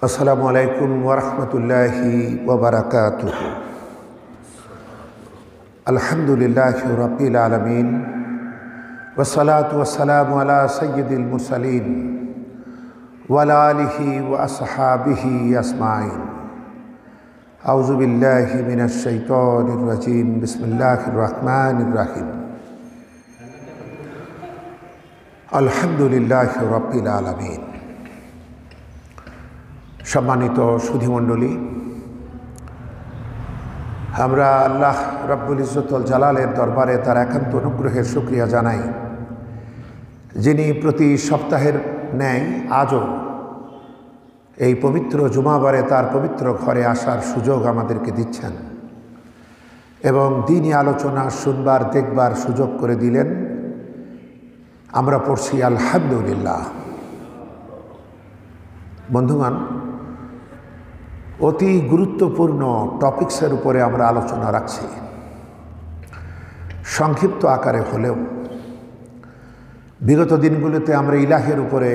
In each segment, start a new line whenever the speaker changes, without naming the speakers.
আসসালামু আলাইকুম ওয়া রাহমাতুল্লাহি ওয়া বারাকাতুহু। আলহামদুলিল্লাহি রাব্বিল আলামিন ওয়া সালাতু ওয়া সালামু আলা সাইয়্যিদিল মুরসালিন ওয়া আলা আলিহি ওয়া আসহাবিহি আজমাইন। আউযু বিল্লাহি মিনাশ শাইতানির রাজীম। বিসমিল্লাহির রাহমানির রাহিম। আলহামদুলিল্লাহি রাব্বিল আলামিন। সম্মানিত সুধীমণ্ডলী, আমরা আল্লাহ রাব্বুল ইজ্জতুল জালালের দরবারে তার একান্ত অনুগ্রহের শুকরিয়া জানাই, যিনি প্রতি সপ্তাহের ন্যায় আজও এই পবিত্র জুমাবারে তার পবিত্র ঘরে আসার সুযোগ আমাদেরকে দিচ্ছেন এবং দ্বীনি আলোচনা শুনবার দেখবার সুযোগ করে দিলেন। আমরা পড়ছি আলহামদুলিল্লাহ। বন্ধুগণ, অতি গুরুত্বপূর্ণ টপিকসের উপরে আমরা আলোচনা রাখছি, সংক্ষিপ্ত আকারে হলেও। বিগত দিনগুলোতে আমরা ইলাহের উপরে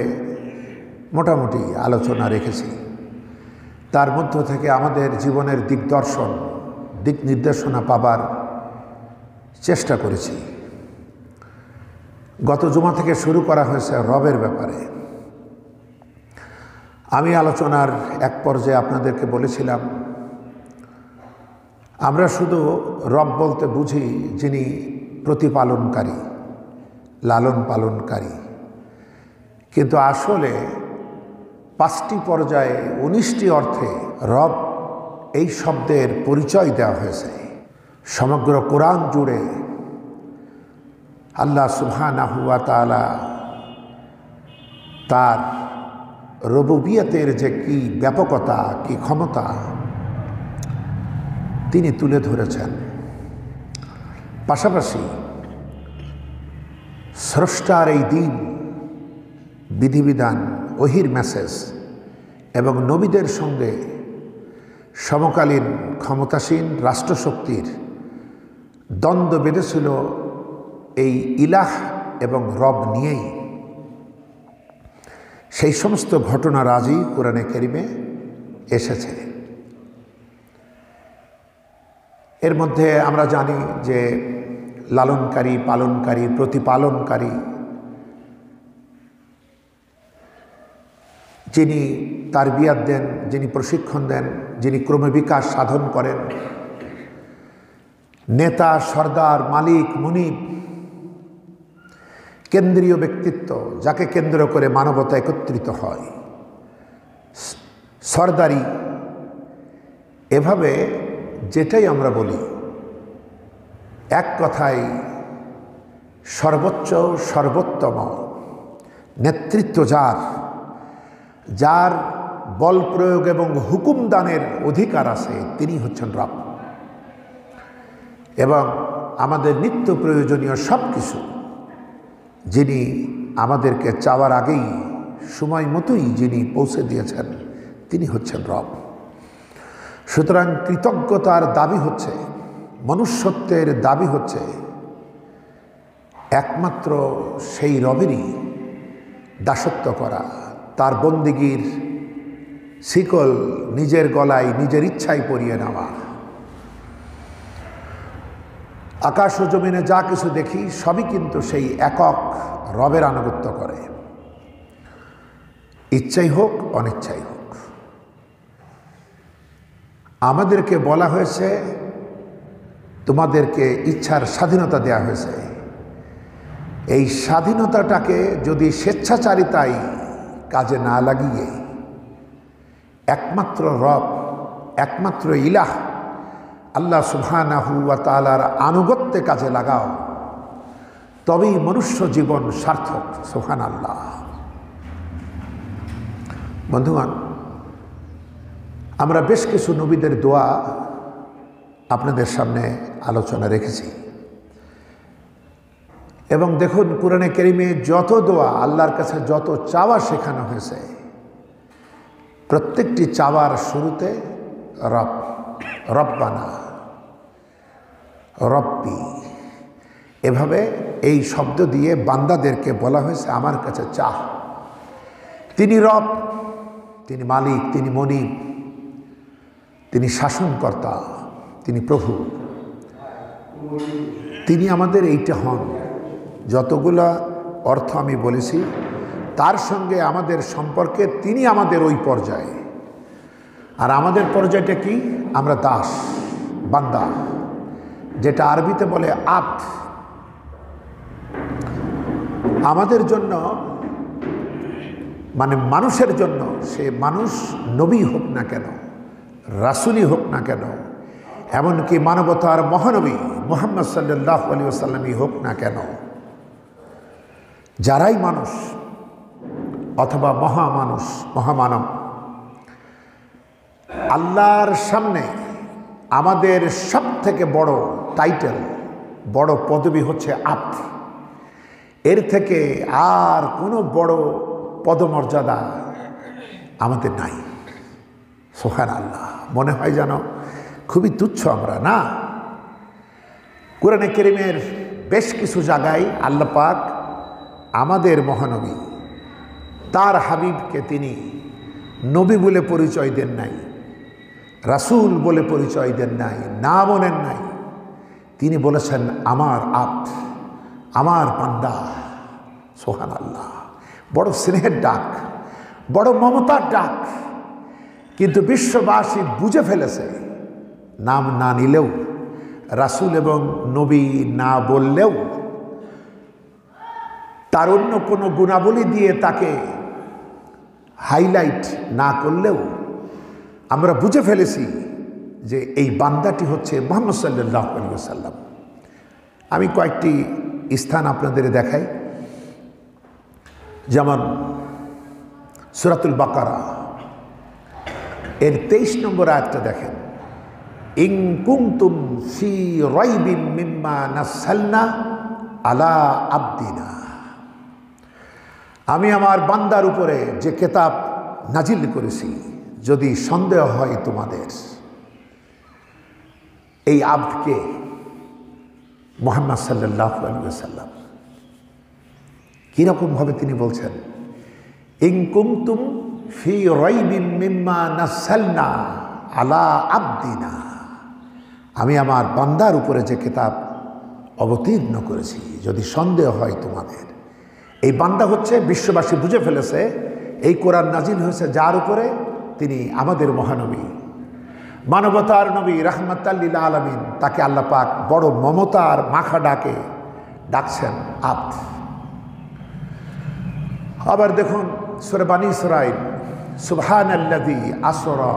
মোটামুটি আলোচনা রেখেছি, তার মধ্য থেকে আমাদের জীবনের দিকদর্শন, দিক নির্দেশনা পাবার চেষ্টা করেছি। গত জুমা থেকে শুরু করা হয়েছে রবের ব্যাপারে। আমি আলোচনার এক পর্যায়ে আপনাদেরকে বলেছিলাম, আমরা শুধু রব বলতে বুঝি যিনি প্রতিপালনকারী, লালন পালনকারী, কিন্তু আসলে 5টি পর্যায়ে 19টি অর্থে রব এই শব্দের পরিচয় দেওয়া হয়েছে। সমগ্র কোরআন জুড়ে আল্লাহ সুবহানাহু ওয়া তাআলা তার রুবুবিয়তের যে কি ব্যাপকতা, কি ক্ষমতা তিনি তুলে ধরেছেন। পাশাপাশি স্রষ্টার এই দিন, বিধিবিধান, ওহির মেসেজ এবং নবীদের সঙ্গে সমকালীন ক্ষমতাসীন রাষ্ট্রশক্তির দ্বন্দ্ব বেঁধেছিল এই ইলাহ এবং রব নিয়েই। সেই সমস্ত ঘটনা রাজি কোরআনে কারিমে এসেছে। এর মধ্যে আমরা জানি যে লালনকারী, পালনকারী, প্রতিপালনকারী, যিনি তারবিয়াত দেন, যিনি প্রশিক্ষণ দেন, যিনি ক্রমবিকাশ সাধন করেন, নেতা, সর্দার, মালিক, মুনিব, কেন্দ্রীয় ব্যক্তিত্ব, যাকে কেন্দ্র করে মানবতা একত্রিত হয়, সরদারি, এভাবে যেটাই আমরা বলি, এক কথায় সর্বোচ্চ, সর্বোত্তম নেতৃত্ব যার বল প্রয়োগ এবং হুকুম দানের অধিকার আছে, তিনি হচ্ছেন রব। এবং আমাদের নিত্য প্রয়োজনীয় সব কিছু যিনি আমাদেরকে চাওয়ার আগেই সময় মতোই যিনি পৌঁছে দিয়েছেন, তিনি হচ্ছেন রব। সুতরাং কৃতজ্ঞতার দাবি হচ্ছে, মনুষ্যত্বের দাবি হচ্ছে একমাত্র সেই রবেরই দাসত্ব করা, তার বন্দিগির শিকল নিজের গলায় নিজের ইচ্ছায় পরিয়ে নেওয়া। আকাশ ও জমিনে যা কিছু দেখি সবই কিন্তু সেই একক রবের আনুগত্য করে, ইচ্ছাই হোক অনিচ্ছাই হোক। আমাদেরকে বলা হয়েছে, তোমাদেরকে ইচ্ছার স্বাধীনতা দেওয়া হয়েছে। এই স্বাধীনতাটাকে যদি স্বেচ্ছাচারিতায় কাজে না লাগিয়ে একমাত্র রব, একমাত্র ইলাহ আল্লাহ সুবহানাহু ওয়া তাআলার আনুগত্যে কাজে লাগাও, তবেই মনুষ্য জীবন সার্থক। সুবহানাল্লাহ। বন্ধুগণ, আমরা বেশ কিছু নবীদের দোয়া আপনাদের সামনে আলোচনা রেখেছি এবং দেখুন, কোরআনে কারিমে যত দোয়া, আল্লাহর কাছে যত চাওয়া শেখানো হয়েছে, প্রত্যেকটি চাওয়ার শুরুতে রব, রব্বানা, রব্বি, এভাবে এই শব্দ দিয়ে বান্দাদেরকে বলা হয়েছে আমার কাছে চাহ। তিনি রব, তিনি মালিক, তিনি মনিব, তিনি শাসনকর্তা, তিনি প্রভু। তিনি আমাদের এইটা হন। যতগুলা অর্থ আমি বলেছি তার সঙ্গে আমাদের সম্পর্কে তিনি আমাদের ওই পর্যায়ে। আর আমাদের পর্যায়টা কি? আমরা দাস, বান্দা, যেটা আরবিতে বলে আব্দ। আমাদের জন্য, মানে মানুষের জন্য, সে মানুষ নবী হোক না কেন, রাসূলই হোক না কেন, এমনকি মানবতার মহানবী মুহাম্মদ সাল্লাল্লাহু আলাইহি ওয়াসাল্লামই হোক না কেন, যারাই মানুষ অথবা মহামানুষ, মহামানব, আল্লাহর সামনে আমাদের সব থেকে বড় টাইটেল, বড় পদবি হচ্ছে আব্দ। এর থেকে আর কোনো বড় পদমর্যাদা আমাদের নাই। সুবহানাল্লাহ। মনে হয় যেন খুবই তুচ্ছ আমরা, না? কোরআনে কারীমের বেশ কিছু জায়গায় আল্লাহ পাক আমাদের মহানবী, তার হাবিবকে তিনি নবী বলে পরিচয় দেন নাই, রাসূল বলে পরিচয় দেন নাই, না বলেন নাই। তিনি বলেছেন আমার আব্দ, আমার বান্দা। সুবহানাল্লাহ। বড় স্নেহের ডাক, বড় মমতার ডাক। কিন্তু বিশ্ববাসী বুঝে ফেলেছে, নাম না নিলেও, রাসূল এবং নবী না বললেও, তার অন্য কোনো গুণাবলী দিয়ে তাকে হাইলাইট না করলেও আমরা বুঝে ফেলেছি যে এই বান্দাটি হচ্ছে মুহাম্মদ সাল্লাল্লাহু আলাইহি ওয়াসাল্লাম। আমি কয়েকটি স্থান আপনাদের দেখাই। যেমন সূরাতুল বাকারা এর 23 নম্বর আয়াতটা দেখেন। ইন কুনতুম ফি রাইবিম মিম্মা নাযালনা আলা আবদিনা। আমি আমার বান্দার উপরে যে কিতাব নাজিল করেছি, যদি সন্দেহ হয় তোমাদের, এই আব্দকে মুহাম্মদ সাল্লাল্লাহু আলাইহি ওয়াসাল্লাম। কীরকমভাবে তিনি বলছেন? ইন কুনতুম ফি রাইবিম মিম্মা নাযালনা আলা আবদিনা। আমি আমার বান্দার উপরে যে কিতাব অবতীর্ণ করেছি, যদি সন্দেহ হয় তোমাদের। এই বান্দা হচ্ছে, বিশ্ববাসী বুঝে ফেলেছে এই কোরআন নাজিল হয়েছে যার উপরে, তিনি আমাদের মহানবী, মানবতার নবী, রাহমাতাল লিল আলামিন। তাকে আল্লাহ পাক বড় মমতার মাখা ডাকে ডাকছেন আব্দ। আবার দেখুন সূরা বানী ইসরাঈল, সুবহানাল্লাযী আসরা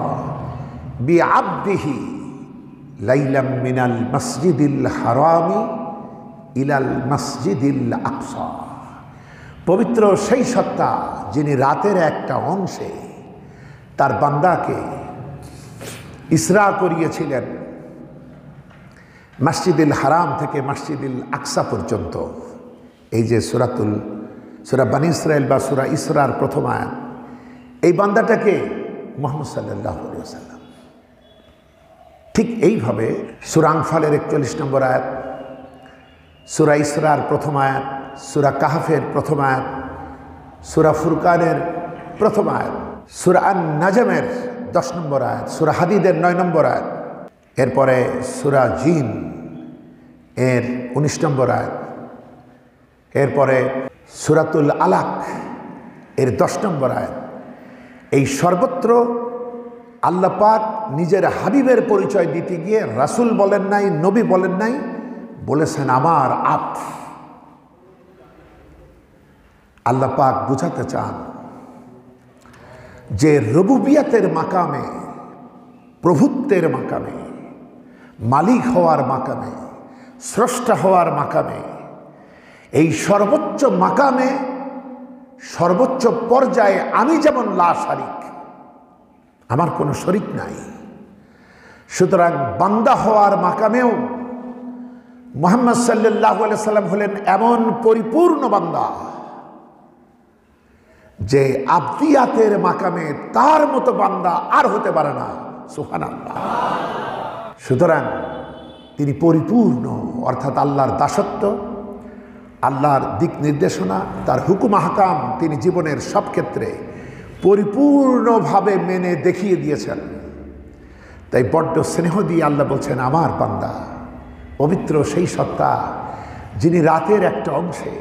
বিআবদিহি লাইলাম মিনাল মসজিদিল হারামি ইলাল মসজিদিল আকসা। পবিত্র সেই সত্তা যিনি রাতের একটা অংশে তার বান্দাকে ইসরা করিয়েছিলেন মসজিদুল হারাম থেকে মসজিদুল আকসা পর্যন্ত। এই যে সূরা বানী ইসরাঈল বা সূরা ইসরার প্রথম আয়াত, এই বান্দাটাকে মুহাম্মদ সাল্লাল্লাহু আলাইহি ওয়াসাল্লাম। ঠিক এইভাবে সূরা আনফালের 41 নম্বর আয়াত, সূরা ইসরার প্রথম আয়াত, সূরা কাহফের প্রথম আয়াত, সূরা ফুরকানের প্রথম আয়াত, সূরা আন-নাজমের 10 নম্বর আয়াত, সূরা হাদীদের 9 নম্বর আয়াত, এরপরে সূরা জিন এর 19 নম্বর আয়াত, এরপরে সূরাতুল আলাক এর 10 নম্বর আয়াত। এই সর্বত্র আল্লাহ পাক নিজের হাবিবের পরিচয় দিতে গিয়ে রাসূল বলেন নাই, নবী বলেন নাই, বলেছেন আমার আব্দ। আল্লাহ পাক বুঝাতে চান যে রুবুবিয়াতের মাকামে, প্রভুত্বের মাকামে, মালিক হওয়ার মাকামে, স্রষ্টা হওয়ার মাকামে, এই সর্বোচ্চ মাকামে, সর্বোচ্চ পর্যায়ে আমি যেমন লা শারিক, আমার কোনো শরিক নাই, সুতরাং বান্দা হওয়ার মাকামেও মুহাম্মদ সাল্লাল্লাহু আলাইহি সাল্লাম হলেন এমন পরিপূর্ণ বান্দা যে আবদিয়াতের মাকামে তার মতো বান্দা আর হতে পারে না। সুবহানাল্লাহ। সুতরাং তিনি পরিপূর্ণ, অর্থাৎ আল্লাহর দাসত্ব, আল্লাহর দিক নির্দেশনা, তার হুকুম আহকাম তিনি জীবনের সব ক্ষেত্রে পরিপূর্ণভাবে মেনে দেখিয়ে দিয়েছেন। তাই বড্ড স্নেহ দিয়ে আল্লাহ বলছেন, আমার বান্দা পবিত্র সেই সত্তা যিনি রাতের একটা অংশে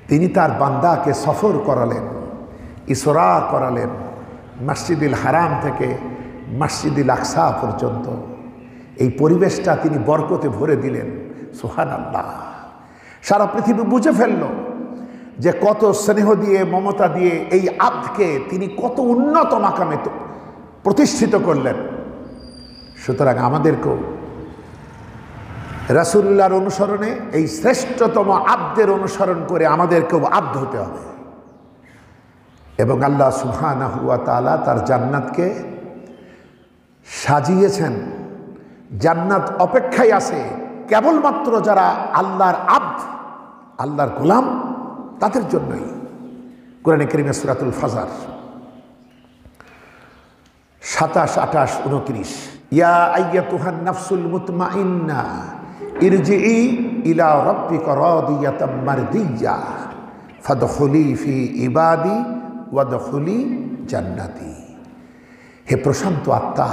তিনি তার বান্দাকে সফর করালেন, ইসরা করালেন মসজিদুল হারাম থেকে মসজিদুল আকসা পর্যন্ত। এই পরিবেশটা তিনি বরকতে ভরে দিলেন। সুবহানাল্লাহ। সারা পৃথিবী বুঝে ফেলল যে কত স্নেহ দিয়ে মমতা দিয়ে এই আব্দকে তিনি কত উন্নত মাকামে প্রতিষ্ঠিত করলেন। সুতরাং আমাদেরকেও রাসূলুল্লাহর অনুসরণে এই শ্রেষ্ঠতম আব্দের অনুসরণ করে আমাদেরকেও আব্দ হতে হবে। এবং আল্লাহ সুবহানাহু ওয়া তাআলা তার জান্নাতকে সাজিয়েছেন, জান্নাত অপেক্ষায় আছে কেবলমাত্র যারা আল্লাহর আব্দ, আল্লাহর গোলাম, তাদের জন্যই। কোরআনে কারীমে সূরাতুল ফাজর 27, 28, 29, ইয়া আইয়াতুহান নাফসুল মুতমাইন্না ইরজিই ইলা রাব্বিকা রাদিয়াতাম মারদিয়্যা ফাদখুলি ফি ইবাদি ওয়াদখুলি জান্নাতি। হে প্রশান্ত আত্মা,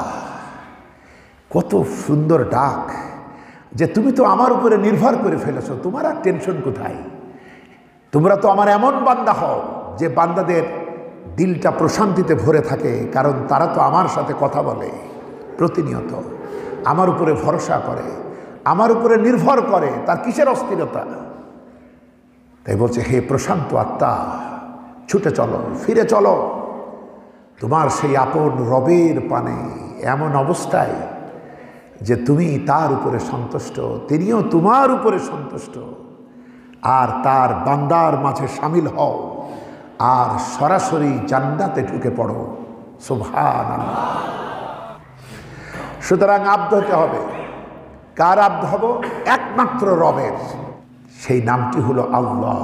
কত সুন্দর ডাক যে তুমি তো আমার উপরে নির্ভর করে ফেলেছো, তোমার আর টেনশন কোথায়? তোমরা তো আমার এমন বান্দা হও যে বান্দাদের দিলটা প্রশান্তিতে ভরে থাকে, কারণ তারা তো আমার সাথে কথা বলে প্রতিনিয়ত, আমার উপরে ভরসা করে, আমার উপরে নির্ভর করে, তার কিসের অস্থিরতা? তাই বলছে, হে প্রশান্ত আত্মা, ছুটে চলো, ফিরে চলো তোমার সেই আপন রবের পানে, এমন অবস্থায় যে তুমি তার উপরে সন্তুষ্ট, তিনিও তোমার উপরে সন্তুষ্ট, আর তার বান্দার মাঝে শামিল হও আর সরাসরি জান্নাতে ঢুকে পড়ো। সুবহানাল্লাহ। সুতরাং আব্দ হতে হবে। কার আব্দ হব? একমাত্র রবের। সেই নামটি হলো আল্লাহ।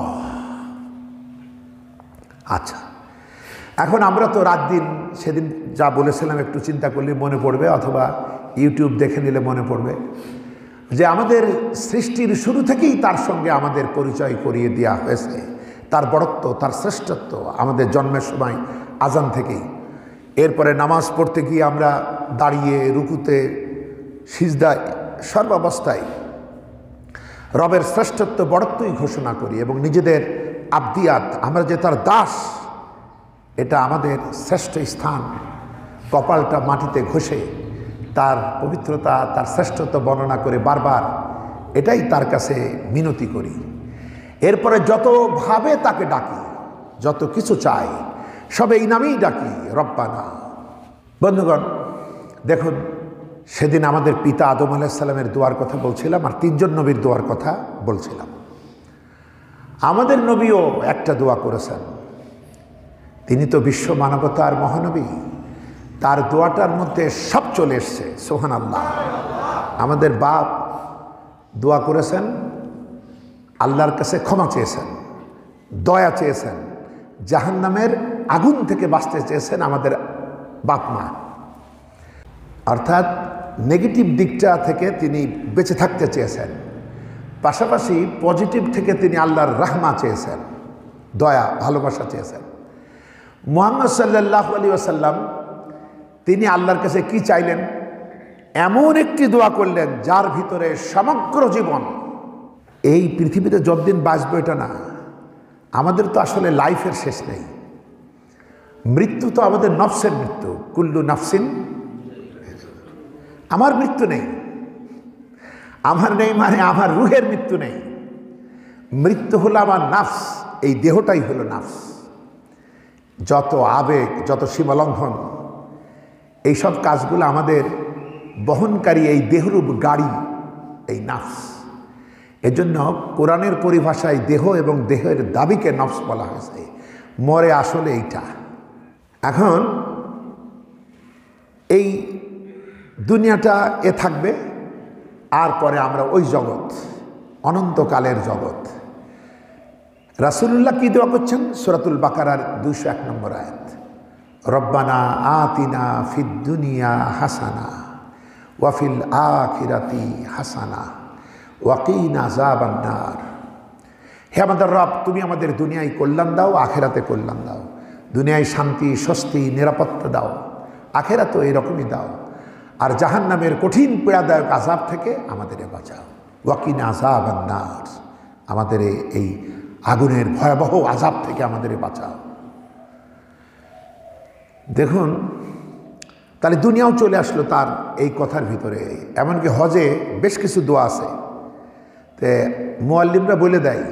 আচ্ছা, এখন আমরা তো রাত দিন সেদিন যা বলেছিলাম একটু চিন্তা করলে মনে পড়বে, অথবা ইউটিউব দেখে নিলে মনে পড়বে যে আমাদের সৃষ্টির শুরু থেকেই তার সঙ্গে আমাদের পরিচয় করিয়ে দেওয়া হয়েছে। তার বড়ত্ব, তার শ্রেষ্ঠত্ব আমাদের জন্মের সময় আজান থেকেই। এরপরে নামাজ পড়তে গিয়ে আমরা দাঁড়িয়ে, রুকুতে, সিজদায়, সর্বাবস্থায় রবের শ্রেষ্ঠত্ব, বড়ত্বই ঘোষণা করি এবং নিজেদের আবদিয়াত, আমরা যে তার দাস, এটা আমাদের শ্রেষ্ঠ স্থান। কপালটা মাটিতে ঘষে তার পবিত্রতা, তার শ্রেষ্ঠত্ব বর্ণনা করে বারবার এটাই তার কাছে মিনতি করি। এরপরে যতভাবে তাকে ডাকি, যত কিছু চাই, সবে এই নামেই ডাকি, রব্বানা। বন্ধুগণ, দেখুন, সেদিন আমাদের পিতা আদম আলাইহিস সালামের দোয়ার কথা বলছিলাম, আর 3 জন নবীর দোয়ার কথা বলছিলাম। আমাদের নবীও একটা দোয়া করেছেন। তিনি তো বিশ্ব মানবতার মহানবী, তার দোয়াটার মধ্যে সব চলে এসছে। সুবহানাল্লাহ। আমাদের বাপ দোয়া করেছেন, আল্লাহর কাছে ক্ষমা চেয়েছেন, দয়া চেয়েছেন, জাহান্নামের আগুন থেকে বাঁচতে চেয়েছেন আমাদের বাপ মা। অর্থাৎ নেগেটিভ দিকটা থেকে তিনি বেঁচে থাকতে চেয়েছেন, পাশাপাশি পজিটিভ থেকে তিনি আল্লাহর রাহমা চেয়েছেন, দয়া, ভালোবাসা চেয়েছেন। মুহাম্মদ সাল্লাল্লাহু আলাইহি ওয়াসাল্লাম তিনি আল্লাহর কাছে কি চাইলেন? এমন একটি দোয়া করলেন যার ভিতরে সমগ্র জীবন, এই পৃথিবীতে যতদিন বাঁচবো এটা না, আমাদের তো আসলে লাইফের শেষ নেই। মৃত্যু তো আমাদের নফসের মৃত্যু, কুল্লু নাফসিন। আমার মৃত্যু নেই, আমার নেই মানে আমার রুহের মৃত্যু নেই। মৃত্যু হলো আমার নাফস, এই দেহটাই হলো নাফস। যত আবেগ, যত সীমালঙ্ঘন, এইসব কাজগুলো আমাদের বহনকারী এই দেহরূপ গাড়ি, এই নাফস। এজন্য কোরআনের পরিভাষায় দেহ এবং দেহের দাবিকে নফস বলা হয়েছে। মরে আসলে এইটা। এখন এই দুনিয়াটা থাকবে, আর পরে আমরা ওই জগৎ, অনন্তকালের জগৎ। রাসূলুল্লাহ কি দোয়া করছেন? সূরাতুল বাকারার 201 নম্বর আয়াত, রব্বানা আতিনা ফিদ দুনিয়া হাসানা ওয়া ফিল আখিরাতি হাসানা ওয়া কিনা আযাবান নার। হে আমাদের রব, তুমি আমাদের দুনিয়ায় কল্যাণ দাও, আখিরাতে কল্যাণ দাও। দুনিয়ায় শান্তি, স্বস্তি, নিরাপত্তা দাও, আখেরাতেও এরকমই দাও। আর জাহান্নামের কঠিন পীড়াদায়ক আযাব থেকে আমাদের বাঁচাও। ওয়াকিনা আযাবান নার, আমাদের এই আগুনের ভয়াবহ আযাব থেকে আমাদের বাঁচাও। দেখুন, তাহলে দুনিয়াও চলে আসলো তার এই কথার ভিতরে। এমনকি হজে বেশ কিছু দোয়া আছে, তে মুআল্লিমরা বলে দেয়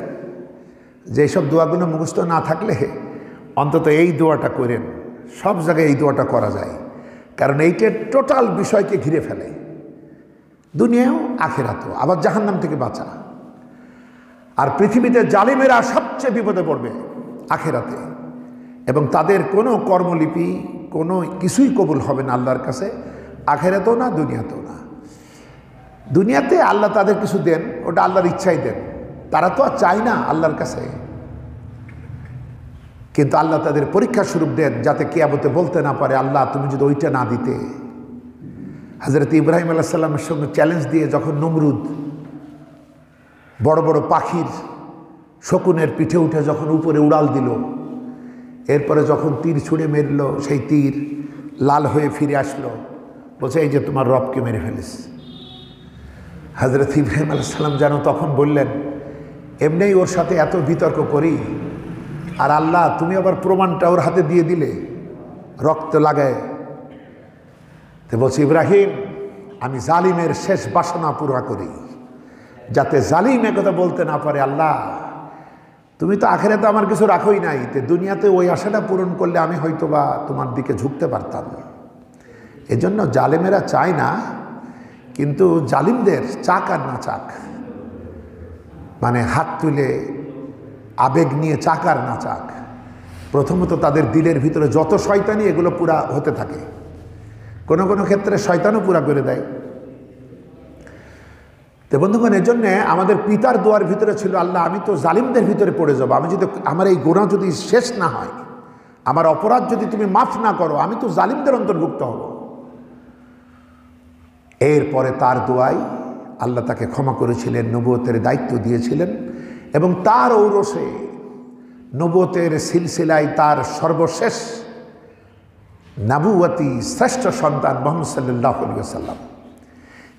যে এইসব দোয়াগুলো মুখস্থ না থাকলে অন্তত এই দোয়াটা করেন। সব জায়গায় এই দোয়াটা করা যায়, কারণ এইটা টোটাল বিষয়কে ঘিরে ফেলে, দুনিয়াও আখিরাতেও। আবার জাহান্নাম থেকে বাঁচা। আর পৃথিবীতে জালিমেরা সবচেয়ে বিপদে পড়বে আখিরাতে, এবং তাদের কোনো কর্মলিপি কোনো কিছুই কবুল হবে না আল্লাহর কাছে, আখিরাতেও না, দুনিয়াতেও না। দুনিয়াতে আল্লাহ তাদের কিছু দেন, ওটা আল্লাহর ইচ্ছাই দেন, তারা তো আর চায় না আল্লাহর কাছে, কিন্তু আল্লাহ তাদের পরীক্ষা স্বরূপ দেন যাতে কিয়ামতে বলতে না পারে আল্লাহ তুমি যদি ওইটা না দিতে। হযরত ইব্রাহিম আলাইহিস সালামের সঙ্গে চ্যালেঞ্জ দিয়ে যখন নমরুদ বড় বড় পাখির শকুনের পিঠে উঠে যখন উপরে উড়াল দিল, এরপরে যখন তীর ছুঁড়ে মেরল, সেই তীর লাল হয়ে ফিরে আসলো, বলছে এই যে তোমার রবকে মেরে ফেলিস। হযরত ইব্রাহিম আলাইহিস সালাম যেন তখন বললেন, এমনিই ওর সাথে এত বিতর্ক করি, আর আল্লাহ তুমি আবার প্রমাণটা ওর হাতে দিয়ে দিলে রক্ত লাগায়। তো বলছে, ইব্রাহিম আমি জালিমের শেষ বাসনা পুরা করি, যাতে জালিম একথা বলতে না পারে আল্লাহ তুমি তো আখিরাতে আমার কিছু রাখোই নাই, তো দুনিয়াতে ওই আশাটা পূরণ করলে আমি হয়তোবা তোমার দিকে ঝুঁকতে পারতাম। এজন্য জালিমেরা চায় না, কিন্তু জালিমদের চাক আর না চাক, মানে হাত তুলে আবেগ নিয়ে চাক আর না চাক, প্রথমত তাদের দিলের ভিতরে যত শয়তানি এগুলো পুরা হতে থাকে। কোনো কোনো ক্ষেত্রে শয়তানও পুরা করে দেয়। তো বন্ধুগণ, এর জন্যে আমাদের পিতার দোয়ার ভিতরে ছিল আল্লাহ আমি তো জালিমদের ভিতরে পড়ে যাবো, আমি যদি আমার এই গুনাহ যদি শেষ না হয়, আমার অপরাধ যদি তুমি মাফ না করো, আমি তো জালিমদের অন্তর্ভুক্ত হব। এরপরে তার দোয়ায় আল্লাহ তাকে ক্ষমা করেছিলেন, নবুয়তের দায়িত্ব দিয়েছিলেন, এবং তার ঔরসে নবুয়তের সিলসিলায় তার সর্বশেষ নবুয়তি শ্রেষ্ঠ সন্তান মুহাম্মদ সাল্লাল্লাহু আলাইহি ওয়াসাল্লাম,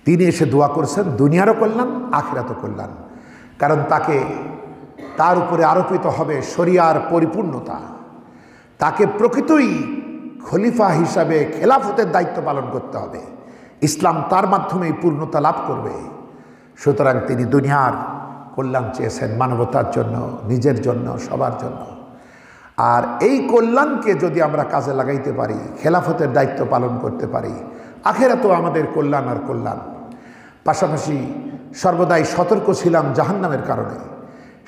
তিনি এসে দোয়া করছেন দুনিয়ারও কল্যাণ, আখিরাতও কল্যাণ। কারণ তার উপরে আরোপিত হবে শরিয়ার পরিপূর্ণতা, তাকে প্রকৃতই খলিফা হিসাবে খেলাফতের দায়িত্ব পালন করতে হবে, ইসলাম তার মাধ্যমেই পূর্ণতা লাভ করবে। সুতরাং তিনি দুনিয়ার কল্যাণ চেয়েছেন মানবতার জন্য, নিজের জন্য, সবার জন্য। আর এই কল্যাণকে যদি আমরা কাজে লাগাইতে পারি, খেলাফতের দায়িত্ব পালন করতে পারি, আখিরাতেও আমাদের কল্যাণ আর কল্যাণ। পাশাপাশি সর্বদাই সতর্ক ছিলাম জাহান্নামের কারণে,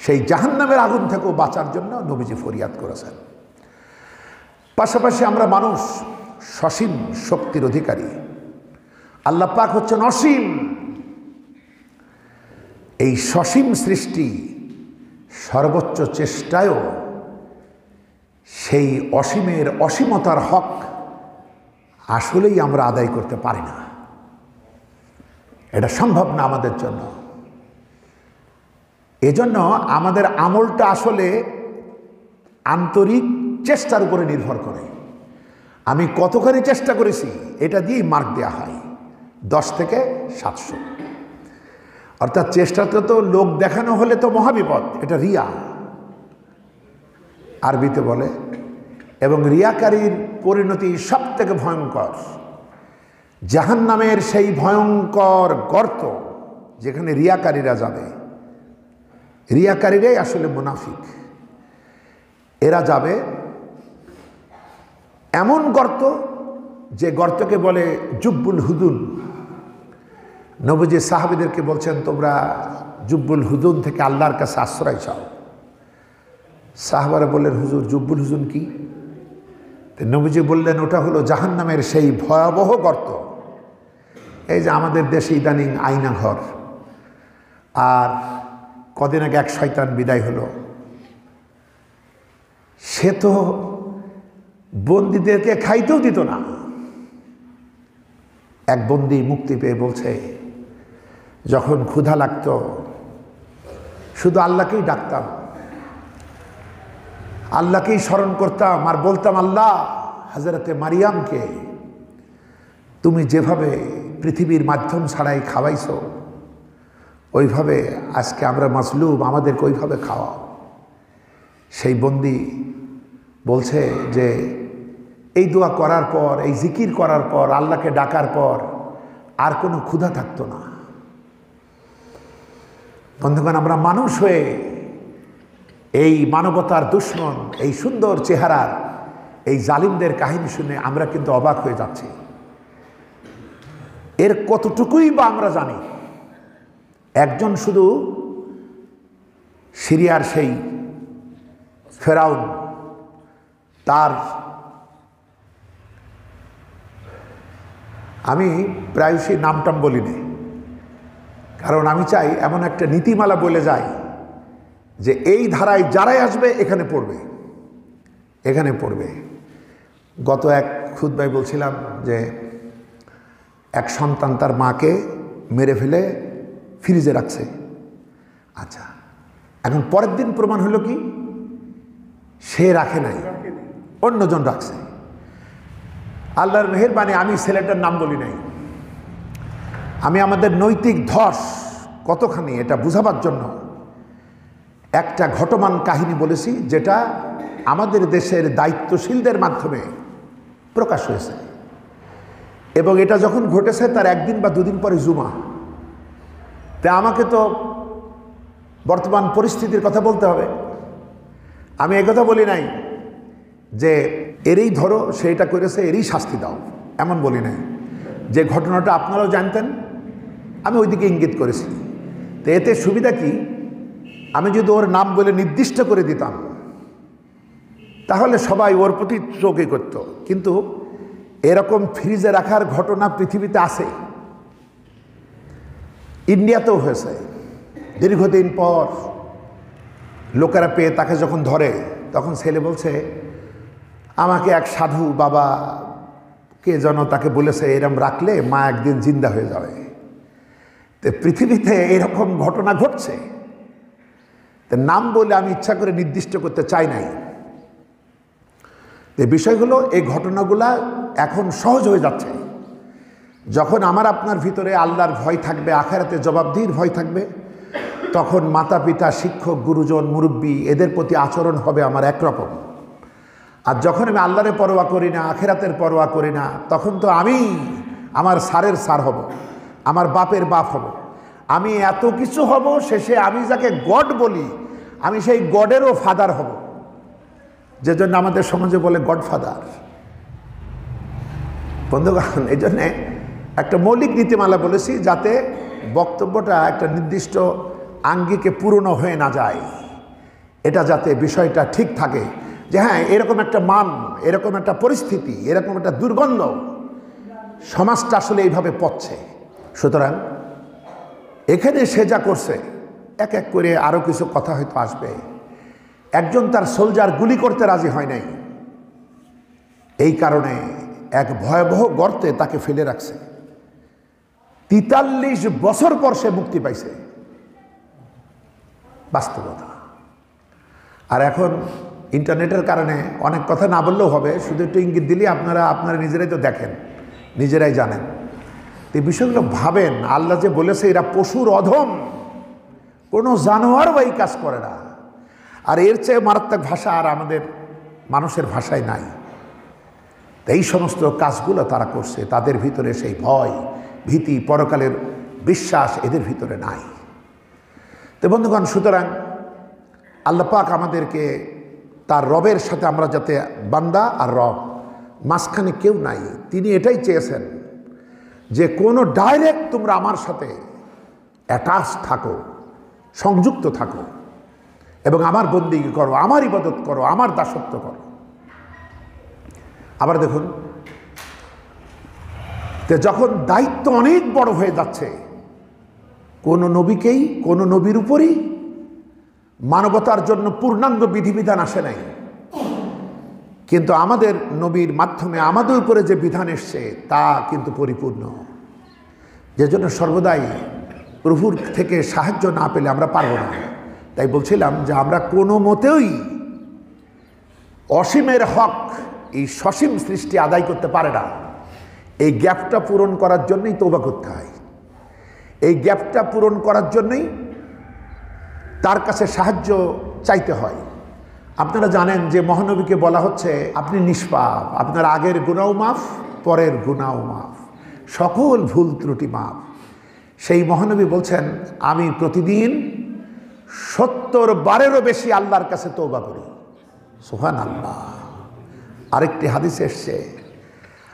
সেই জাহান্নামের আগুন থেকেও বাঁচার জন্য নবীজি ফরিয়াদ করেছেন। পাশাপাশি আমরা মানুষ সসীম শক্তির অধিকারী, আল্লাহ পাক হচ্ছেন অসীম। এই সসীম সৃষ্টি সর্বোচ্চ চেষ্টায়ও সেই অসীমের অসীমতার হক আসলেই আমরা আদায় করতে পারি না, এটা সম্ভব না আমাদের জন্য। এজন্য আমাদের আমলটা আসলে আন্তরিক চেষ্টার উপরে নির্ভর করে। আমি কতখানি চেষ্টা করেছি এটা দিয়েই মার্ক দেওয়া হয় 10 থেকে 700। অর্থাৎ চেষ্টাতে তো লোক দেখানো হলে তো মহাবিপদ, এটা রিয়া আরবিতে বলে, এবং রিয়াকারীর পরিণতি সব থেকে ভয়ঙ্কর। জাহান্নামের সেই ভয়ঙ্কর গর্ত যেখানে রিয়াকারীরা যাবে, রিয়াকারীরাই আসলে মুনাফিক, এরা যাবে এমন গর্ত যে গর্তকে বলে জুব্বুল হুদুন। নবীজি সাহাবীদেরকে বলছেন তোমরা জুব্বুল হুদুন থেকে আল্লাহর কাছে আশ্রয় চাও। সাহাবারা বললেন হুজুর জুব্বুল হুদুন কি? তো নবীজি বললেন ওটা হলো জাহান্নামের সেই ভয়াবহ গর্ত। এই যে আমাদের দেশে ইদানিং আয়না ঘর, আর কদিন আগে এক শয়তান বিদায় হলো, সে তো বন্দীদেরকে খাইতেও দিত না। এক বন্দী মুক্তি পেয়ে বলছে যখন ক্ষুধা লাগতো শুধু আল্লাহকেই ডাকতাম, আল্লাহকেই স্মরণ করতাম আর বলতাম, আল্লাহ, হযরতে মারিয়ামকে তুমি যেভাবে পৃথিবীর মাধ্যম ছাড়াই খাওয়াইছো, ওইভাবে আজকে আমরা মাসলুম, আমাদেরকে ওইভাবে খাওয়াও। সেই বন্দি বলছে যে এই দোয়া করার পর, এই জিকির করার পর, আল্লাহকে ডাকার পর আর কোনো ক্ষুধা থাকতো না। বন্ধুগণ, আমরা মানুষ হয়ে এই মানবতার দুশ্মন, এই সুন্দর চেহারার এই জালিমদের কাহিনী শুনে আমরা কিন্তু অবাক হয়ে যাচ্ছি। এর কতটুকুই বা আমরা জানি? একজন শুধু সিরিয়ার সেই ফেরাউন, তার আমি প্রায়শই নামটাম বলিনি, কারণ আমি চাই এমন একটা নীতিমালা বলে যাই যে এই ধারায় যারাই আসবে এখানে পড়বে, এখানে পড়বে। গত এক খুতবায় বলছিলাম যে এক সন্তান তার মাকে মেরে ফেলে ফ্রিজে রাখছে। আচ্ছা, এখন পরের দিন প্রমাণ হলো কি সে রাখে নাই, অন্যজন রাখছে। আল্লাহর মেহেরবানি আমি ছেলেটার নাম বলি নাই। আমি আমাদের নৈতিক ধস কতখানি এটা বুঝাবার জন্য একটা ঘটমান কাহিনী বলেছি, যেটা আমাদের দেশের দায়িত্বশীলদের মাধ্যমে প্রকাশ হয়েছে। এবং এটা যখন ঘটেছে তার একদিন বা দুদিন পরে জুমা। তা আমাকে তো বর্তমান পরিস্থিতির কথা বলতে হবে। আমি একথা বলি নাই যে এরই ধরো সেইটা করেছে, এরই শাস্তি দাও, এমন বলি নাই। যে ঘটনাটা আপনারাও জানতেন, আমি ওইদিকে ইঙ্গিত করেছি। তো এতে সুবিধা কি, আমি যদি ওর নাম বলে নির্দিষ্ট করে দিতাম তাহলে সবাই ওর প্রতি চোখে করত। কিন্তু এরকম ফ্রিজে রাখার ঘটনা পৃথিবীতে আছে, ইন্ডিয়াতেও হয়েছে। দীর্ঘদিন পর লোকেরা পেয়ে তাকে যখন ধরে, তখন ছেলে বলছে, আমাকে এক সাধু বাবা কে যেন তাকে বলেছে এরম রাখলে মা একদিন জিন্দা হয়ে যাবে। তো পৃথিবীতে এরকম ঘটনা ঘটছে। তো নাম বলে আমি ইচ্ছা করে নির্দিষ্ট করতে চাই নাই। এই বিষয়গুলো, এই ঘটনাগুলা এখন সহজ হয়ে যাচ্ছে। যখন আমার আপনার ভিতরে আল্লাহর ভয় থাকবে, আখিরাতে জবাবদিহির ভয় থাকবে, তখন মাতা পিতা, শিক্ষক, গুরুজন, মুরব্বী এদের প্রতি আচরণ হবে আমার একরকম। আর যখন আমি আল্লাহরে পরোয়া করি না, আখিরাতের পরোয়া করি না, তখন তো আমি আমার স্যারের স্যার হব, আমার বাপের বাপ হব, আমি এত কিছু হব, শেষে আমি যাকে গড বলি আমি সেই গডেরও ফাদার হব, যে জন্য আমাদের সমাজে বলে গডফাদার। বন্ধুগণ, এই জন্যে একটা মৌলিক নীতিমালা বলেছি, যাতে বক্তব্যটা একটা নির্দিষ্ট আঙ্গিকে পূরণ হয়ে না যায়। এটা যাতে বিষয়টা ঠিক থাকে যে হ্যাঁ, এরকম একটা মান, এরকম একটা পরিস্থিতি, এরকম একটা দুর্গন্ধ সমাজটা আসলে এইভাবে পড়ছে। সুতরাং এখানে সে যা করছে, এক এক করে আরও কিছু কথা হয়তো আসবে। একজন তার সোলজার গুলি করতে রাজি হয় নাই, এই কারণে এক ভয়াবহ গর্তে তাকে ফেলে রাখছে। ৪৩ বছর পর সে মুক্তি পাইছে, বাস্তবতা। আর এখন ইন্টারনেটের কারণে অনেক কথা না বললেও হবে, শুধু একটু ইঙ্গিত দিলে আপনারা নিজেরাই তো দেখেন, নিজেরাই জানেন। এই বিষয়গুলো ভাবেন, আল্লাহ যে বলেছে এরা পশুর অধম, কোনো জানোয়ার এই কাজ করে না। আর এর চেয়ে মারাত্মক ভাষা আর আমাদের মানুষের ভাষায় নাই। এই সমস্ত কাজগুলো তারা করছে, তাদের ভিতরে সেই ভয়, ভীতি, পরকালের বিশ্বাস এদের ভিতরে নাই। তো বন্ধুগণ, সুতরাং আল্লাহ পাক আমাদেরকে তার রবের সাথে, আমরা যাতে বান্দা আর রব, মাঝখানে কেউ নাই, তিনি এটাই চেয়েছেন যে কোনো ডাইরেক্ট তোমরা আমার সাথে অ্যাটাচ থাকো, সংযুক্ত থাকো এবং আমার বন্দেগী করো, আমার ইবাদত করো, আমার দাসত্ব করো। আবার দেখুন, তো যখন দায়িত্ব অনেক বড় হয়ে যাচ্ছে, কোনো নবীকেই, কোনো নবীর উপরই মানবতার জন্য পূর্ণাঙ্গ বিধিবিধান আসে নাই, কিন্তু আমাদের নবীর মাধ্যমে আমাদের উপরে যে বিধান এসছে তা কিন্তু পরিপূর্ণ। যে জন্য সর্বদাই প্রভুর থেকে সাহায্য না পেলে আমরা পারব না। তাই বলছিলাম যে আমরা কোনো মতেই অসীমের হক এই সসীম সৃষ্টি আদায় করতে পারে না। এই গ্যাপটা পূরণ করার জন্যই তওবা করতে হয়। এই গ্যাপটা পূরণ করার জন্যই তার কাছে সাহায্য চাইতে হয়। আপনারা জানেন যে মহানবীকে বলা হচ্ছে আপনি নিষ্পাপ, আপনার আগের গুনাহ মাফ, পরের গুনাহ মাফ, সকল ভুল ত্রুটি মাফ। সেই মহানবী বলছেন আমি প্রতিদিন 70 বারেরও বেশি আল্লাহর কাছে তওবা করি। সুবহানাল্লাহ। আরেকটি হাদিস এসছে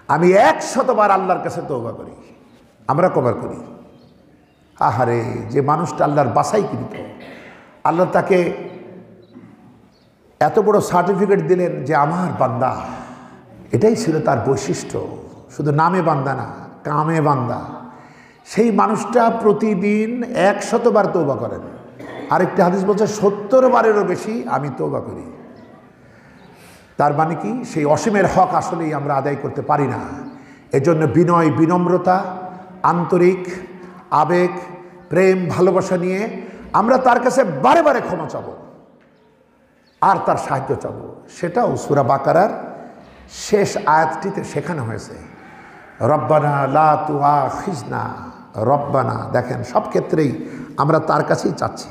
আমি 100 বার আল্লাহর কাছে তওবা করি। আমরা কবার করি? আহারে, যে মানুষটা আল্লাহর বাছাইকৃত, আল্লাহ তাকে এত বড় সার্টিফিকেট দিলেন যে আমার বান্দা, এটাই ছিল তার বৈশিষ্ট্য, শুধু নামে বান্দা না, কামে বান্দা। সেই মানুষটা প্রতিদিন 100 বার তওবা করেন। আরেকটি হাদিস বলছে 70 বারেরও বেশি আমি তওবা করি। তার মানে কি? সেই অসীমের হক আসলেই আমরা আদায় করতে পারি না। এজন্য বিনয়, বিনম্রতা, আন্তরিক আবেগ, প্রেম, ভালোবাসা নিয়ে আমরা তার কাছে বারে বারে ক্ষমা চাব আর তার সাহায্য চাব। সেটাও সূরা বাকারার শেষ আয়াতটিতে শেখানো হয়েছে, রব্বানা লা তুআখিজনা। রব্বানা, দেখেন সব ক্ষেত্রেই আমরা তার কাছেই চাচ্ছি,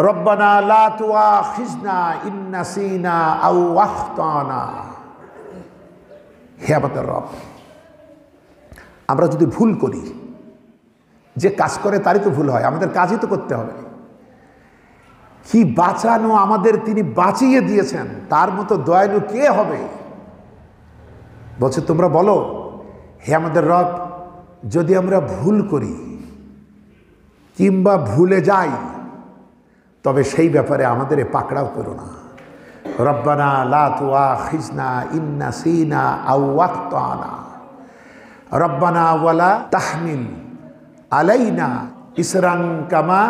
রব্বানা লা তুআখিজনা ইন নাসিনা আও আখতানা। হে আমাদের রব, আমরা যদি ভুল করি, যে কাজ করে তারই তো ভুল হয়, আমাদের কাজই তো করতে হবে। কি বাঁচানো আমাদের তিনি বাঁচিয়ে দিয়েছেন, তার মতো দয়ালু কে হবে? বলছে তোমরা বলো, হে আমাদের রব, যদি আমরা ভুল করি কিংবা ভুলে যাই, তবে সেই ব্যাপারে আমাদের পাকড়াও করো না। রব্বানা লা তুআখিজনা ইন নাসিনা আও আখতানা রব্বানা ওয়ালা তাহমিল আলাইনা ইসরান কামা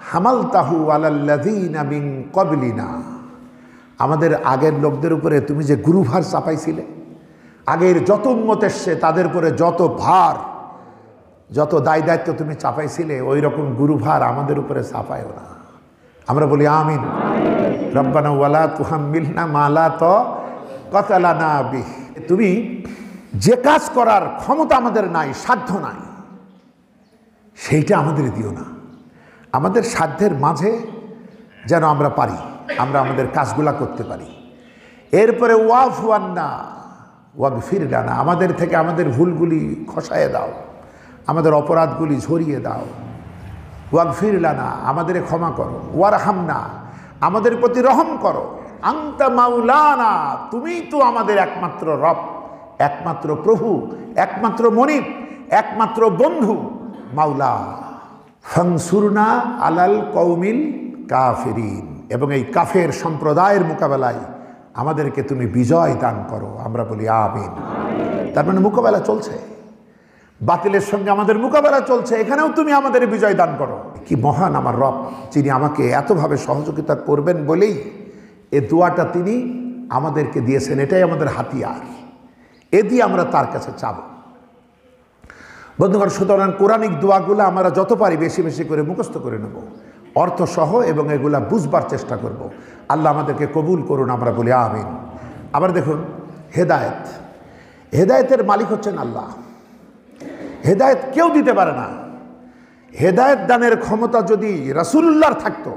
হামালতাহু আলাল্লাযীনা মিন ক্বাবলিনা। আমাদের আগের লোকদের উপরে তুমি যে গুরুভার চাপাইছিলে, আগের যত উম্মত এসছে তাদের উপরে যত ভার, যত দায় দায়িত্ব তুমি চাপাইছিলে, ওই রকম গুরুভার আমাদের উপরে চাপায়ও না। আমরা বলি আমিন। রব্বানা ওয়ালা তুহাম্মিলনা মা লা তাকাতা লানা বিহ। তুমি যে কাজ করার ক্ষমতা আমাদের নাই, সাধ্য নাই, সেইটা আমাদের দিও না। আমাদের সাধ্যের মাঝে যেন আমরা পারি, আমরা আমাদের কাজগুলা করতে পারি। এরপরে ওয়াফু আন্না ওয়াগফির লানা, আমাদের থেকে আমাদের ভুলগুলি খসায়ে দাও, আমাদের অপরাধগুলি ঝরিয়ে দাও। ওয়াগফির লানা, আমাদের ক্ষমা করো। ওয়ারহামনা, আমাদের প্রতি রহম করো। আনতা মাওলানা, তুমিই তো আমাদের একমাত্র রব, একমাত্র প্রভু, একমাত্র মনিব, একমাত্র বন্ধু, মাওলা। ফানসুরনা আলাল কওমিল কাফিরিন, এবং এই কাফের সম্প্রদায়ের মোকাবেলায় আমাদেরকে তুমি বিজয় দান করো। আমরা বলি আমিন। তার মানে মোকাবেলা চলছে, বাতিলের সঙ্গে আমাদের মোকাবেলা চলছে, এখানেও তুমি আমাদের বিজয় দান করো। কি মহান আমার রব, যিনি আমাকে এতভাবে সহযোগিতা করবেন বলেই এ দোয়াটা তিনি আমাদেরকে দিয়েছেন। এটাই আমাদের হাতিয়ার, এ দিয়ে আমরা তার কাছে চাব। বন্ধুগণ, সুতরাং কোরআনিক দোয়াগুলো আমরা যত পারি বেশি বেশি করে মুখস্থ করে নেব, অর্থসহ, এবং এগুলা বুঝবার চেষ্টা করব। আল্লাহ আমাদেরকে কবুল করুন, আমরা বলি আমিন। আবার দেখুন, হেদায়েত, হেদায়েতের মালিক হচ্ছেন আল্লাহ। হেদায়েত কেউ দিতে পারে না। হেদায়েত দানের ক্ষমতা যদি রাসূলুল্লাহর থাকতো,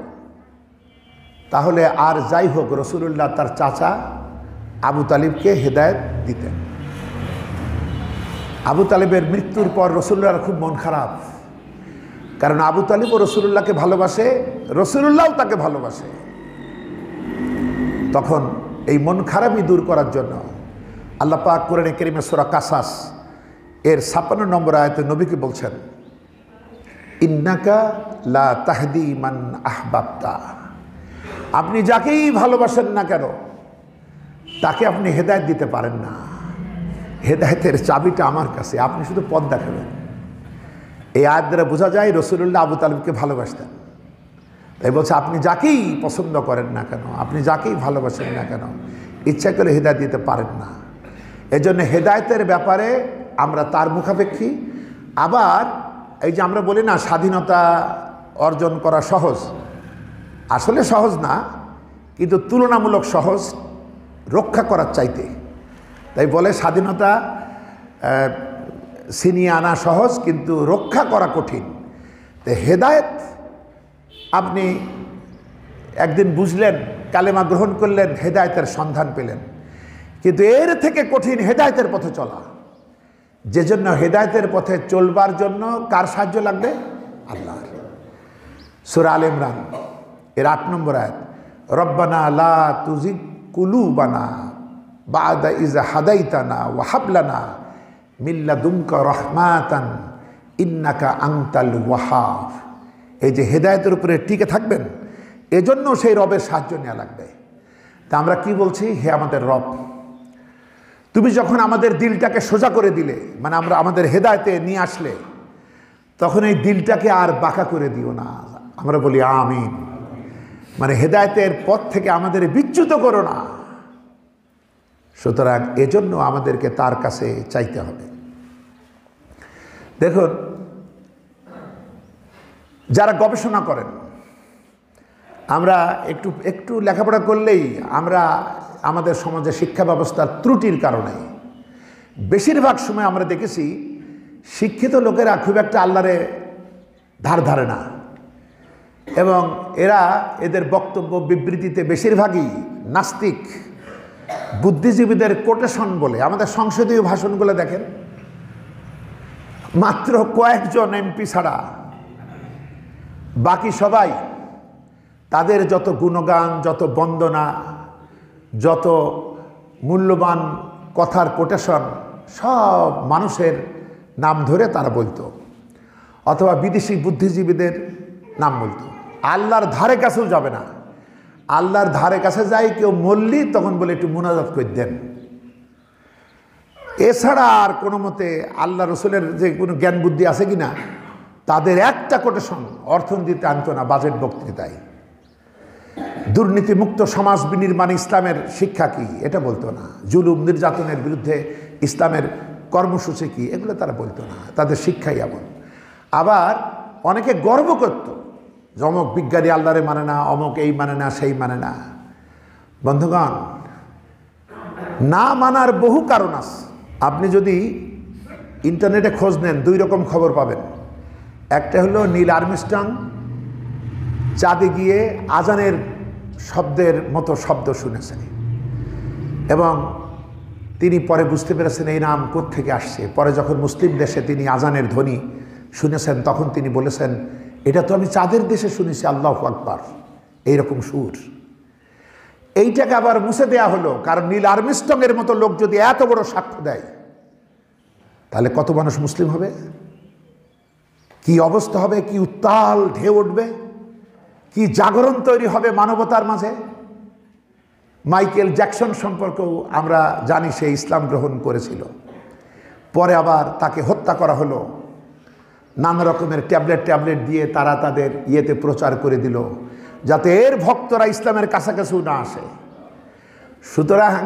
তাহলে আর যাই হোক রাসূলুল্লাহ তার চাচা আবু তালিবকে হেদায়েত দিতেন। আবু তালিবের মৃত্যুর পর রাসূলুল্লাহর খুব মন খারাপ, কারণ আবু তালিবও রাসূলুল্লাহকে ভালোবাসে, রাসূলুল্লাহও তাকে ভালোবাসে। তখন এই মন খারাপই দূর করার জন্য আল্লাহ পাক কোরআনে কারীমে সূরা কাসাস এর 56 নম্বর আয়াতে নবীকে বলছেন, ইন্নাকা লা তাহদি মান আহবাবতা, আপনি যাকেই ভালোবাসেন না কেন তাকে আপনি হেদায়েত দিতে পারেন না। হেদায়েতের চাবিটা আমার কাছে, আপনি শুধু পথ দেখাবেন। এই আয়াত দ্বারা বোঝা যায় রাসূলুল্লাহ আবু তালিবকে ভালোবাসতেন। তাই বলছে আপনি যাকেই পছন্দ করেন না কেন, আপনি যাকেই ভালোবাসেন না কেন, ইচ্ছা করে হেদায়েত দিতে পারেন না। এজন্য হেদায়েতের ব্যাপারে আমরা তার মুখাপেক্ষী। আবার এই যে আমরা বলি না স্বাধীনতা অর্জন করা সহজ, আসলে সহজ না, কিন্তু তুলনামূলক সহজ। রক্ষা করার চাইতে। তাই বলে স্বাধীনতা ছিনিয়ে আনা সহজ, কিন্তু রক্ষা করা কঠিন। তো হেদায়েত আপনি একদিন বুঝলেন, কালেমা গ্রহণ করলেন, হেদায়েতের সন্ধান পেলেন, কিন্তু এর থেকে কঠিন হেদায়েতের পথে চলা। যে জন্য হেদায়েতের পথে চলবার জন্য কার সাহায্য লাগবে? আল্লাহর। সূরা আলে ইমরান এর 8 নম্বর আয়াত, রব্বানা লা তুজিগ কুলুবানা বা'দা ইয হাদাইতানা ওয়া হাব লানা মিন লাদুনকা রাহমাতান ইন্নাকা আনতাল ওয়াহাব। এই যে হেদায়েতের উপরে টিকে থাকবেন, এজন্য সেই রবের সাহায্য নেওয়া লাগবে। তা আমরা কি বলছি? হে আমাদের রব, তুমি যখন আমাদের দিলটাকে সোজা করে দিলে, মানে আমরা আমাদের হেদায়েতে নিয়ে আসলে, তখন এই দিলটাকে আর বাঁকা করে দিও না। আমরা বলি আমিন। মানে হেদায়েতের পথ থেকে আমাদের বিচ্যুত করো না। সুতরাং এজন্য আমাদেরকে তার কাছে চাইতে হবে। দেখুন, যারা গবেষণা করেন, আমরা একটু লেখাপড়া করলেই আমরা আমাদের সমাজে শিক্ষা ব্যবস্থার ত্রুটির কারণে বেশিরভাগ সময় আমরা দেখেছি শিক্ষিত লোকেরা খুব একটা আল্লাহরে ধারে না, এবং এদের বক্তব্য বিবৃতিতে বেশিরভাগই নাস্তিক বুদ্ধিজীবীদের কোটেশন বলে। আমাদের সংসদীয় ভাষণগুলো দেখেন, মাত্র কয়েকজন এমপি ছাড়া বাকি সবাই তাদের যত গুণগান, যত বন্দনা, যত মূল্যবান কথার কোটেশন, সব মানুষের নাম ধরে তারা বলতো, অথবা বিদেশি বুদ্ধিজীবীদের নাম বলতো। আল্লাহর ধারে কাছেও যাবে না। আল্লাহর ধারে কাছে যাই কেউ মল্লি, তখন বলে একটু মুনাজাত করে দেন। এছাড়া আর কোনো মতে আল্লাহ রসুলের যে কোনো জ্ঞান বুদ্ধি আছে কিনা তাদের একটা কোটেশন অর্থনীতিতে আনতো না, বাজেট বক্তৃতায়। দুর্নীতিমুক্ত সমাজ বিনির্মাণ ইসলামের শিক্ষা কি এটা বলতো না। জুলুম নির্যাতনের বিরুদ্ধে ইসলামের কর্মসূচি কি এগুলো তারা বলতো না। তাদের শিক্ষাই এমন। আবার অনেকে গর্ব করত, অমুক বিজ্ঞানী আল্লাহরে মানে না, অমুক এই মানে না, সেই মানে না। বন্ধুগণ, না মানার বহু কারণ আছে। আপনি যদি ইন্টারনেটে খোঁজ নেন, 2 রকম খবর পাবেন। একটা হলো নীল আর্মস্ট্রং চাঁদে গিয়ে আজানের শব্দের মতো শব্দ শুনেছেন, এবং তিনি পরে বুঝতে পেরেছেন এই নাম কোত্থেকে আসছে। পরে যখন মুসলিম দেশে তিনি আজানের ধ্বনি শুনেছেন, তখন তিনি বলেছেন, এটা তো আমি চাঁদের দেশে শুনেছি, আল্লাহু আকবার, এইরকম সুর। এইটাকে আবার মুছে দেয়া হলো, কারণ নীল আর্মস্ট্রংয়ের মতো লোক যদি এত বড় সাক্ষ্য দেয়, তাহলে কত মানুষ মুসলিম হবে, কি অবস্থা হবে, কি উত্তাল ঢেউ উঠবে, কি জাগরণ তৈরি হবে মানবতার মাঝে। মাইকেল জ্যাকসন সম্পর্কেও আমরা জানি, সে ইসলাম গ্রহণ করেছিল, পরে আবার তাকে হত্যা করা হলো। নানা রকমের ট্যাবলেট দিয়ে তারা তাদের ইয়েতে প্রচার করে দিল, যাতে এর ভক্তরা ইসলামের কাছাকাছিও না আসে। সুতরাং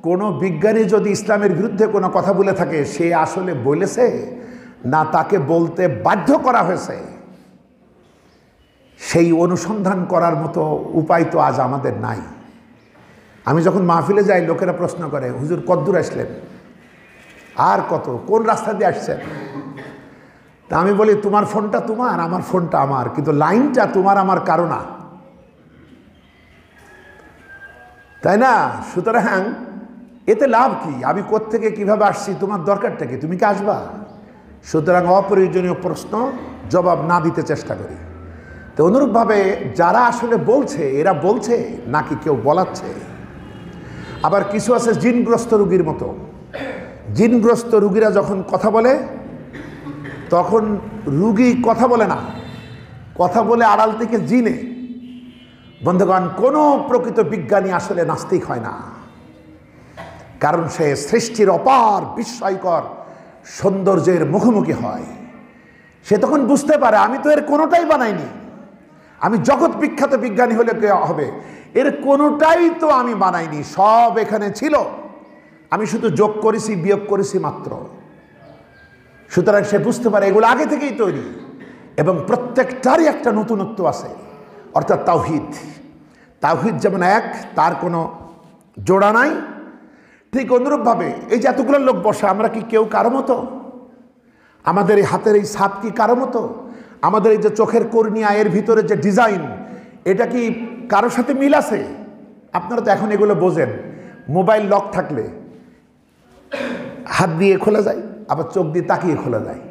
কোনো বিজ্ঞানী যদি ইসলামের বিরুদ্ধে কোনো কথা বলে থাকে, সে আসলে বলেছে না তাকে বলতে বাধ্য করা হয়েছে, সেই অনুসন্ধান করার মতো উপায় তো আজ আমাদের নাই। আমি যখন মাহফিলে যাই, লোকেরা প্রশ্ন করে, হুজুর কদ্দূর আসলেন, আর কত, কোন রাস্তা দিয়ে আসছেন? তা আমি বলি, তোমার ফোনটা তোমার, আমার ফোনটা আমার, কিন্তু লাইনটা তোমার আমার কারো না, তাই না? সুতরাং এতে লাভ কি? আমি কোত্থেকে কিভাবে আসছি, তোমার দরকারটা কি? তুমি কি আসবা? সুতরাং অপ্রয়োজনীয় প্রশ্ন জবাব না দিতে চেষ্টা করি। তো অনুরূপভাবে যারা আসলে বলছে, এরা বলছে নাকি কেউ বলাচ্ছে? আবার কিছু আছে জিনগ্রস্ত রোগীর মতো। জিনগ্রস্ত রোগীরা যখন কথা বলে, তখন রোগী কথা বলে না, কথা বলে আড়াল থেকে জিনে। বন্ধুগণ, কোনো প্রকৃত বিজ্ঞানী আসলে নাস্তিক হয় না, কারণ সে সৃষ্টির অপার বিস্ময়কর সৌন্দর্যের মুখোমুখি হয়। সে তখন বুঝতে পারে, আমি তো এর কোনোটাই বানাইনি, আমি জগৎ বিখ্যাত বিজ্ঞানী হলে কে হবে, এর কোনোটাই তো আমি বানাইনি, সব এখানে ছিল, আমি শুধু যোগ করেছি, বিয়োগ করেছি মাত্র। সুতরাং সে বুঝতে পারে এগুলো আগে থেকেই তৈরি, এবং প্রত্যেকটারই একটা নতুনত্ব আছে, অর্থাৎ তাওহীদ। তাওহীদ যেমন এক, তার কোনো জোড়া নাই। ঠিক অনুরূপভাবে এই যে এতগুলো লোক বসে, আমরা কি কেউ কারো মতো? আমাদের এই হাতের এই ছাপ কি কারো মতো? আমাদের এই যে চোখের কর্নিয়া, এর ভিতরে যে ডিজাইন, এটা কি কারোর সাথে মিল আছে? আপনারা তো এখন এগুলো বোঝেন, মোবাইল লক থাকলে হাত দিয়ে খোলা যায়, আবার চোখ দিয়ে তাকিয়ে খোলা যায়।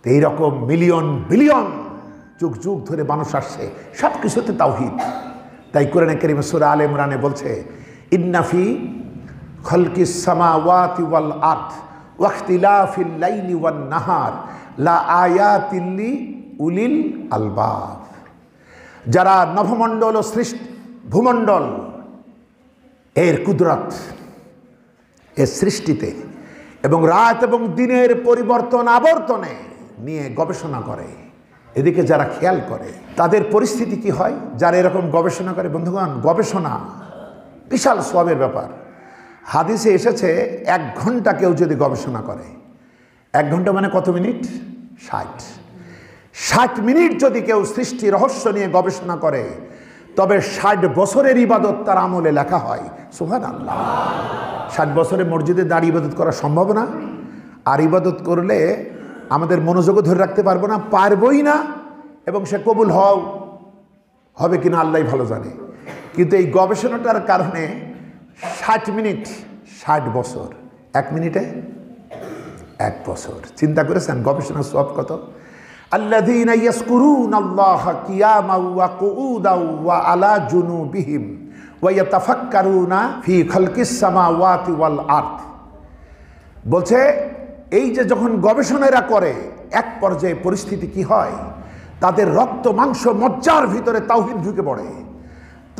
তো এইরকম মিলিয়ন বিলিয়ন যুগ যুগ ধরে মানুষ আসছে, সব কিছুতে তাওহীদ। তাই কোরআনে কারীমে সূরা আলে ইমরানে বলছে, ইন্না ফি খালকিস সামাওয়াতি ওয়াল আরদ ওয়া ইখতিলাফিল লাইলি ওয়ান নাহার লা আয়াতিল লিউলিল আলবাব। যারা নভমণ্ডল ও ভূমণ্ডল এর কুদরত, এর সৃষ্টিতে এবং রাত এবং দিনের পরিবর্তন আবর্তনে নিয়ে গবেষণা করে, এদিকে যারা খেয়াল করে, তাদের পরিস্থিতি কি হয়? যারা এরকম গবেষণা করে, বন্ধুগণ, গবেষণা বিশাল সওয়াবের ব্যাপার। হাদিসে এসেছে 1 ঘন্টা কেউ যদি গবেষণা করে, 1 ঘন্টা মানে কত মিনিট? 60 মিনিট যদি কেউ সৃষ্টি রহস্য নিয়ে গবেষণা করে, তবে 60 বছরের ইবাদত তার আমলে লেখা হয়। সুবহানাল্লাহ। 60 বছরে মসজিদে দাঁড়িয়ে ইবাদত করা সম্ভব না। আর ইবাদত করলে আমাদের মনোযোগও ধরে রাখতে পারবো না, পারবই না, এবং সে কবুল হবে কিনা আল্লাহ ভালো জানে। কিন্তু এই গবেষণাটার কারণে 60 মিনিট 60 বছর, 1 মিনিটে 1 বছর। চিন্তা করেছেন গবেষণার সওয়াব কত? আল্লাযীনা ইয়াযকুরুনাল্লাহা কিয়ামান ওয়া কুউদান ওয়া আলা জুনুবিহিম ওয়া ইয়াতাফাক্কারুনা ফি খালকিস সামাওয়াতি ওয়াল আরদ। বলছে এই যে যখন গবেষণারা করে, এক পর্যায়ে পরিস্থিতি কি হয়? তাদের রক্ত মাংস মজ্জার ভিতরে তাওহীদ ঢুকে পড়ে।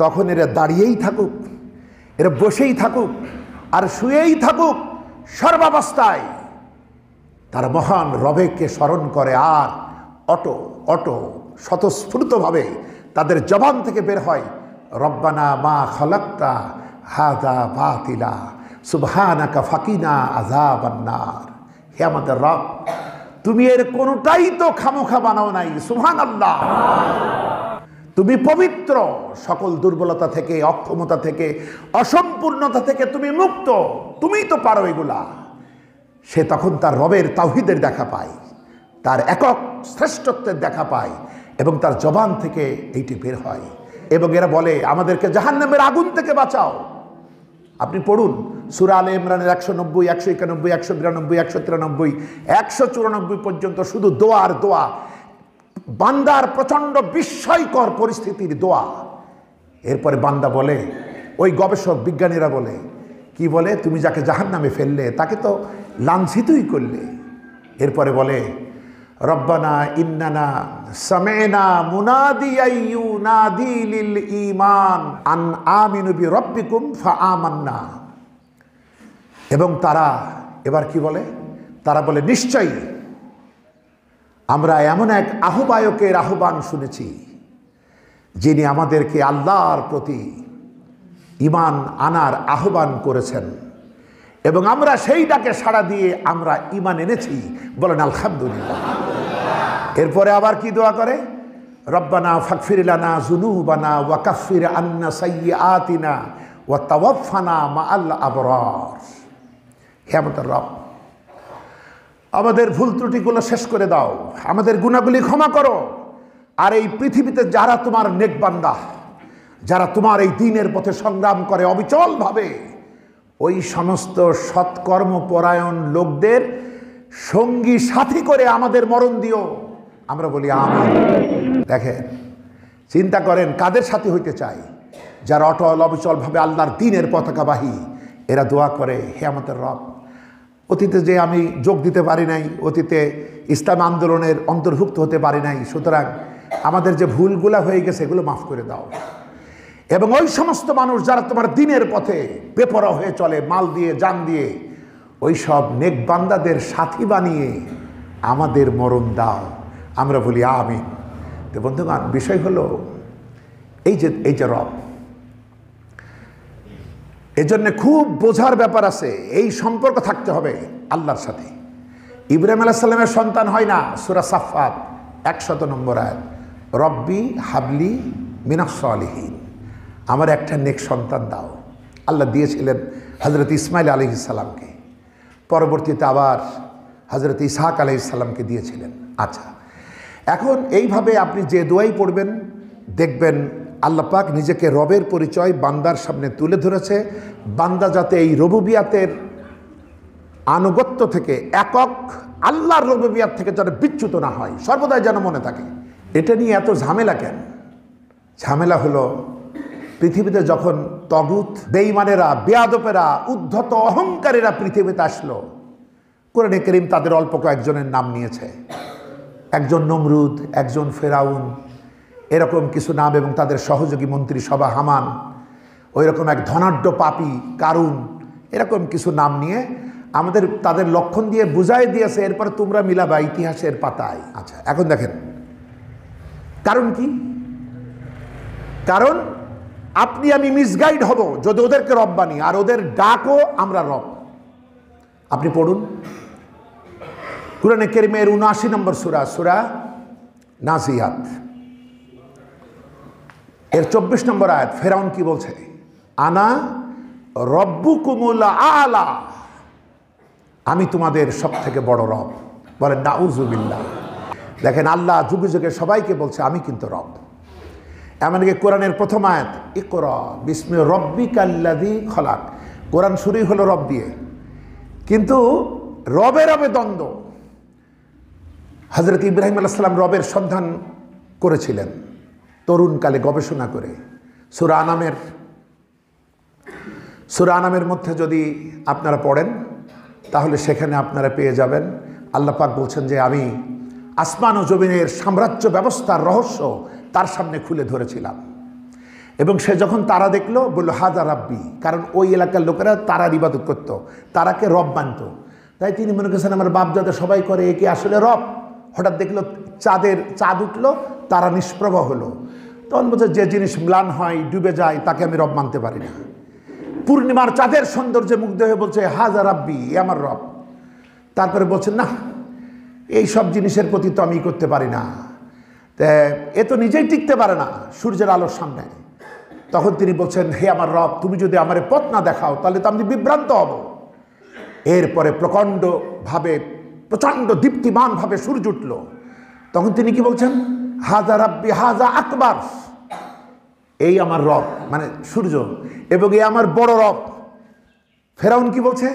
তখন এরা দাঁড়িয়েই থাকুক, এরা বসেই থাকুক, আর শুয়েই থাকুক, সর্বাবস্থায় তারা মহান রবেকে স্মরণ করে। আর অটো স্বতঃস্ফূর্তভাবে তাদের জবান থেকে বের হয়, রব্বানা মা খালাকতা হাযা বাতিলা সুবহানাকা ফাকিনা আযাবান নার। হে আমাদের রব, তুমি এর কোনোটাই তো খামোখা বানাও নাই। সুবহানাল্লাহ। তুমি পবিত্র, সকল দুর্বলতা থেকে, অক্ষমতা থেকে, অসম্পূর্ণতা থেকে তুমি মুক্ত, তুমিই তো পারো এগুলা। সে তখন তার রবের তাওহীদের দেখা পায়, তার একক শ্রেষ্ঠত্বের দেখা পায়, এবং তার জবান থেকে এইটি বের হয়। এবং এরা বলে, আমাদেরকে জাহান্নামের আগুন থেকে বাঁচাও। আপনি পড়ুন সূরা আলে ইমরানের 190, 191, 192, 193, 194 পর্যন্ত শুধু দোয়া আর দোয়া, বান্দার প্রচণ্ড বিস্ময়কর পরিস্থিতির দোয়া। এরপরে বান্দা বলে, ওই গবেষক বিজ্ঞানীরা বলে, কি বলে, তুমি যাকে জাহান্নামে ফেললে তাকে তো লাঞ্ছিতই করলে। এরপরে বলে, রব্বানা ইন্নানা সামি'না মুনাদিয়ান ইউনাদি লিল ঈমান আন আমিনু বিরাব্বিকুম ফাআমান্না। এবং তারা এবার কি বলে? তারা বলে, নিশ্চয়ই আমরা এমন এক আহ্বায়কের আহ্বান শুনেছি, যিনি আমাদেরকে আল্লাহর প্রতি ঈমান আনার আহ্বান করেছেন, এবং আমরা সেইটাকে সাড়া দিয়ে আমরা ঈমান এনেছি। বলেন আলহামদুলিল্লাহ। এরপরে আবার কি দোয়া করে? রব্বানা ফাগফির লানা যুনুবানা ওয়া কাফির আন্না সাইয়্যাতিনা ওয়া তাওয়াফানা মাআল আবরার। হে আমাদের রব, আমাদের ভুল ত্রুটিগুলো শেষ করে দাও, আমাদের গুনাহগুলি ক্ষমা করো। আর এই পৃথিবীতে যারা তোমার নেক বান্দা, যারা তোমার এই দ্বীনের পথে সংগ্রাম করে অবিচলভাবে, ওই সমস্ত সৎকর্মপরায়ণ লোকদের সঙ্গী সাথী করে আমাদের মরণ দিও। আমরা বলি আমিন। দেখেন, চিন্তা করেন কাদের সাথী হইতে চাই? যারা অটল অবিচলভাবে আল্লাহর দ্বীনের পতাকাবাহী, এরা দোয়া করে, হে আমাদের রব, অতীতে যে আমি যোগ দিতে পারি নাই, অতীতে ইসলাম আন্দোলনের অন্তর্ভুক্ত হতে পারি নাই, সুতরাং আমাদের যে ভুলগুলা হয়ে গেছে এগুলো মাফ করে দাও। এবং ওই সমস্ত মানুষ যারা তোমার দ্বীনের পথে বেপরোয়া হয়ে চলে, মাল দিয়ে, জান দিয়ে, ওই সব নেক বান্দাদের সাথী বানিয়ে আমাদের মরণ দাও। আমরা বলি আমিন। তো বন্ধুগণ, বিষয় হলো এই যে রব, এজন্য খুব বোঝার ব্যাপার আছে। এই সম্পর্ক থাকতে হবে আল্লাহর সাথে। ইব্রাহিম আলাইহিস সালামের সন্তান হয় না? সূরা সাফফাত 100 নম্বর আয়াত, রব্বি হাবলি মিনাস সালিহিন, আমার একটা নেক সন্তান দাও। আল্লাহ দিয়েছিলেন হজরত ইসমাইল আলাইহিস সালামকে, পরবর্তীতে আবার হজরত ইসহাক আলাইহিস সালামকে দিয়েছিলেন। আচ্ছা, এখন এইভাবে আপনি যে দোয়াই পড়বেন দেখবেন আল্লাহ পাক নিজেকে রবের পরিচয় বান্দার সামনে তুলে ধরেছে, বান্দা যাতে এই রুবুবিয়াতের আনুগত্য থেকে, একক আল্লাহর রুবুবিয়াত থেকে যেন বিচ্যুত না হয়, সর্বদাই যেন মনে থাকে। এটা নিয়ে এত ঝামেলা কেন? ঝামেলা হলো পৃথিবীতে যখন তগুত, বেঈমানেরা, বেয়াদপেরা, উদ্ধত অহংকারীরা পৃথিবীতে আসলো, কোরআনে কারীম তাদের অল্প কয়েকজনের নাম নিয়েছে। একজন নমরুদ, একজন ফেরাউন, এরকম কিছু নাম, এবং তাদের সহযোগী মন্ত্রী সভা হামান, ওই রকম এক ধনাঢ্য পাপী কারুন, এরকম কিছু নাম নিয়ে আমাদের তাদের লক্ষণ দিয়ে বুঝাই দিয়েছে, এরপর তোমরা মিলাবা ইতিহাসের পাতায়। আচ্ছা, এখন দেখেন কারণ কি? কারণ আপনি আমি মিসগাইড হব যদি ওদেরকে রব বানি, আর ওদের ডাকও আমরা রব। আপনি পড়ুন কুরআনে কারীমের ৭৯ নম্বর সূরা, সূরা নাজিয়াত, এর ২৪ নম্বর আয়াত। ফেরাউন কি বলছে? আনা রব্বুকুমুল আলা, আমি তোমাদের সব থেকে বড় রব। বলেন নাউযুবিল্লাহ। দেখেন আল্লাহ যুগে যুগে সবাইকে বলছে আমি কিন্তু রব। এমনকি কোরআনের প্রথম আয়াত ইকরা বিস্মি রব্বিকাল্লাযী খলাক, কোরআন শুরুই হলো রব দিয়ে, কিন্তু রবে রবে দ্বন্দ্ব। হযরত ইব্রাহিম আলাইহিস সালাম রবের সন্ধান করেছিলেন তরুণকালে গবেষণা করে। সূরা আনামের মধ্যে যদি আপনারা পড়েন তাহলে সেখানে আপনারা পেয়ে যাবেন আল্লাহ পাক বলছেন যে আমি আসমান ও জমিনের সাম্রাজ্য ব্যবস্থার রহস্য তার সামনে খুলে ধরেছিলাম, এবং সে যখন তারা দেখলো বলল হাজা রাব্বি, কারণ ওই এলাকার লোকেরা তারার ইবাদত করত, তারাকে রব মানত। তাই তিনি মনে করছেন আমার বাপদাদা সবাই করে, একে আসলে রব। হঠাৎ দেখলো চাঁদ উঠলো, তারা নিষ্প্রভ হলো, তখন বলছে যে জিনিস ম্লান হয়, ডুবে যায়, তাকে আমি রব মানতে পারি না। পূর্ণিমার চাঁদের সৌন্দর্যে মুগ্ধ হয়ে বলছে হাজা রাব্বি, এ আমার রব। তারপরে বলছেন না, এই সব জিনিসের প্রতি তো আমি করতে পারি না, এ তো নিজেই টিকতে পারে না সূর্যের আলোর সামনে। তখন তিনি বলছেন হে আমার রব, তুমি যদি আমার পথ না দেখাও তাহলে তো আমি বিভ্রান্ত হব। এরপরে প্রচণ্ড দীপ্তিমানভাবে সূর্য উঠল। তখন তিনি কি বলছেন? হাজা রাব্বি হাজা আকবার, এই আমার রব, মানে সূর্য, এবং এই আমার বড় রব। ফেরাউন কি বলছে?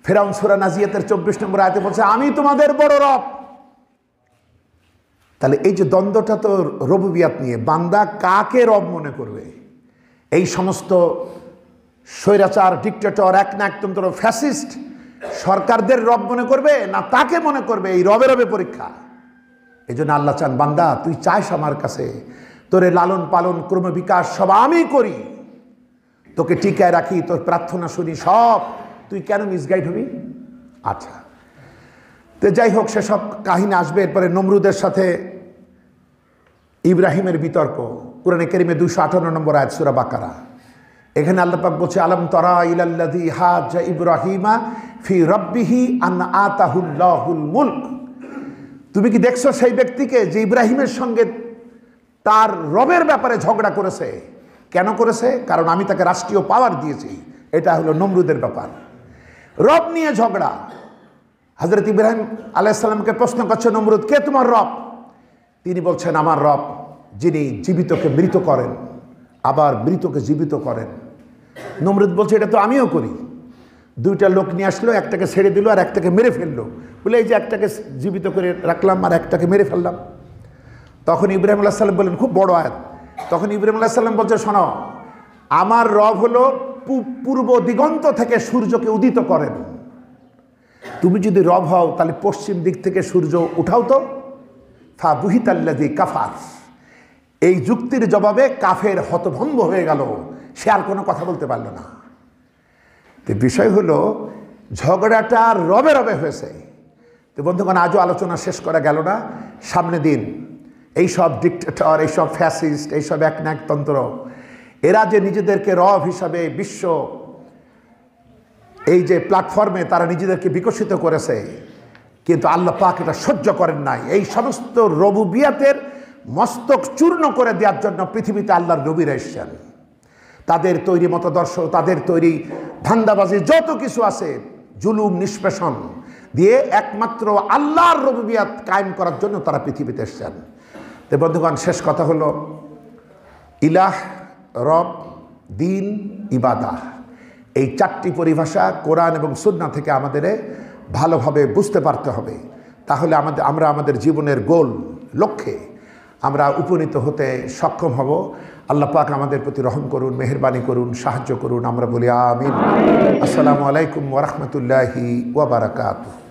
ফেরাউন সূরা নাজিয়াতের ২৪ নম্বর আয়াতে বলছে আমি তোমাদের বড় রব। তাহলে এই যে দ্বন্দ্বটা তো রুবুবিয়াত নিয়ে, বান্দা কাকে রব মনে করবে? এই সমস্ত স্বৈরাচার, ডিক্টেটর, একনায়কতন্ত্র, ফ্যাসিস্ট সরকারদের রব মনে করবে, না তাকে মনে করবে? এই রবে রবে পরীক্ষা। এই জন্য আল্লাহ চান বান্দা তুই চাইস আমার কাছে, তোরে লালন পালন ক্রমবিকাশ সব আমি করি, তোকে টিকায় রাখি, তোর প্রার্থনা শুনি, সব, তুই কেন মিসগাইড হবি? আচ্ছা, তো যাই হোক, সেসব কাহিনী আসবে। এরপরে নমরুদের সাথে ইব্রাহিমের বিতর্ক, কোরআনে কারীমে ২৫৮ নম্বর আয়াত সূরা বাকারা। এখানে আল্লাহ পাক বলছে আলম তারা ইলাল্লাযী হাজ্জা ইব্রাহিমা ফি রাব্বিহি আন আতাহুল্লাহুল মুলক, তুমি কি দেখছো সেই ব্যক্তিকে যে ইব্রাহিমের সঙ্গে তার রবের ব্যাপারে ঝগড়া করেছে? কেন করেছে? কারণ আমি তাকে রাষ্ট্রীয় পাওয়ার দিয়েছি। এটা হলো নমরুদের ব্যাপার, রব নিয়ে ঝগড়া। হযরত ইব্রাহিম আলাইহিস সালামকে প্রশ্ন করছে নমরুদ, কে তোমার রব? তিনি বলছেন আমার রব যিনি জীবিতকে মৃত করেন, আবার মৃতকে জীবিত করেন। নমরুদ বলছে এটা তো আমিও করি। দুইটা লোক নিয়ে আসলো, একটাকে ছেড়ে দিল আর একটাকে মেরে ফেললো, বলে এই যে একটাকে জীবিত করে রাখলাম আর একটাকে মেরে ফেললাম। তখন ইব্রাহিম আলাইহিস সালাম বললেন, খুব বড় আয়াত, তখন ইব্রাহিম আলাইহিস সালাম বলছে শোনো, আমার রব হলো পূর্ব দিগন্ত থেকে সূর্যকে উদিত করেন। তুমি যদি রব হও তাহলে পশ্চিম দিক থেকে সূর্য উঠাও তো। ফা বুহিতাল্লাযী কাফার, এই যুক্তির জবাবে কাফের হতভম্ব হয়ে গেল, সে আর কোনো কথা বলতে পারল না। তো বিষয় হলো ঝগড়াটা রবে রবে হয়েছে। তো বন্ধুগণ, আজও আলোচনা শেষ করা গেল না। সামনে দিন এইসব ডিক্টেটর, এইসব ফ্যাসিস্ট, এইসব একনায়কতন্ত্র, এরা যে নিজেদেরকে রব হিসাবে বিশ্ব এই যে প্ল্যাটফর্মে তারা নিজেদেরকে বিকশিত করেছে, কিন্তু আল্লাহ পাক এটা সহ্য করেন নাই। এই সমস্ত রুবুবিয়াতের মস্তক চূর্ণ করে দেওয়ার জন্য পৃথিবীতে আল্লাহর নবীরা এসেছেন। তাদের তৈরি মতাদর্শ, তাদের তৈরি ধান্দাবাজি যত কিছু আছে, জুলুম নিষ্পেষণ দিয়ে একমাত্র আল্লাহর রুবুবিয়ত কায়েম করার জন্য তারা পৃথিবীতে এসেছেন। তো বন্ধুগণ, শেষ কথা হলো ইলাহ, রব, দিন, ইবাদাহ, এই চারটি পরিভাষা কোরআন এবং সুন্নাহ থেকে আমাদের ভালোভাবে বুঝতে পারতে হবে। তাহলে আমরা আমাদের জীবনের গোল লক্ষ্যে আমরা উপনীত হতে সক্ষম হব। আল্লাহ পাক আমাদের প্রতি রহম করুন, মেহেরবানি করুন, সাহায্য করুন। আমরা বলি আমিন। আসসালামু আলাইকুম ওয়া রাহমাতুল্লাহি ওয়া বারাকাতুহু।